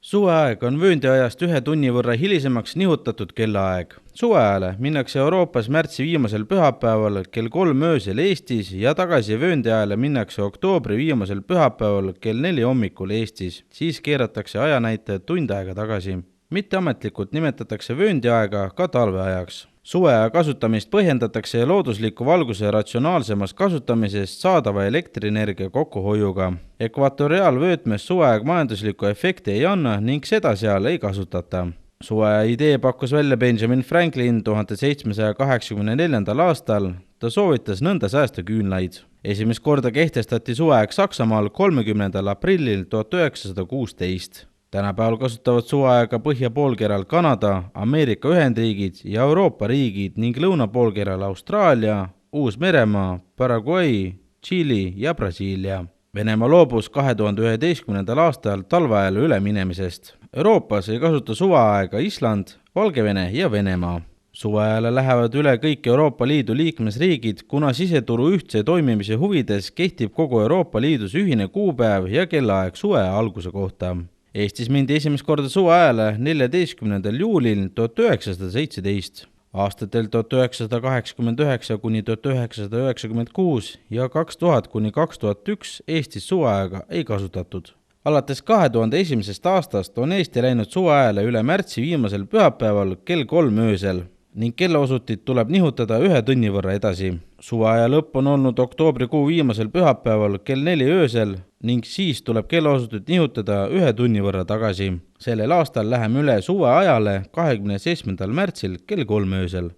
Suveaeg on vööndiajast 1 tunni võrra hilisemaks nihutatud kellaaeg. Suveajale minnakse Euroopas märtsi viimasel pühapäeval kell 3 öösel Eestis ja tagasi vööndiajale minnakse oktoobri viimasel pühapäeval kell 4 hommikul Eestis. Siis keeratakse ajanäitajad tund aega tagasi. Mitteametlikult nimetatakse vööndiaega ka talveajaks. Suveaja kasutamist põhjendatakse loodusliku valguse ratsionaalsemas kasutamisest saadava elektrienergia kokkuhoiuga. Ekvatoriaalvöötmes suveaeg majanduslikku efekti ei anna ning seda seal ei kasutata. Suveaja idee pakkus välja Benjamin Franklin 1784. aastal. Ta soovitas nõnda säästa küünlaid. Esimest korda kehtestati suveaeg Saksamaal 30. aprillil 1916. Tänapäeval kasutavad suveaega põhjapoolkeral Kanada, Ameerika Ühendriigid ja Euroopa riigid ning lõunapoolkeral Austraalia, Uus-Meremaa, Paraguay, Tšiili ja Brasiilia. Venemaa loobus 2011. aastal talveajale üleminemisest. Euroopas ei kasuta suveaega Island, Valgevene ja Venemaa. Suveajale lähevad üle kõik Euroopa Liidu liikmesriigid, kuna siseturu ühtse toimimise huvides kehtib kogu Euroopa Liidus ühine kuupäev ja kellaaeg suveaja alguse kohta. Eestis mindi esimest korda suveajale 14. juulil 1917. Aastatel 1989 kuni 1996 ja 2000 kuni 2001 Eestis suveaega ei kasutatud. Alates 2001. aastast on Eesti läinud suveajale üle märtsi viimasel pühapäeval kell 3 öösel ning kellaosutit tuleb nihutada 1 tunni võrra edasi. Suveaja lõpp on olnud oktoobrikuu viimasel pühapäeval kell 4 öösel ning siis tuleb kellaosutit nihutada 1 tunni võrra tagasi. Sellel aastal läheme üle suveajale 27. märtsil kell 3 öösel.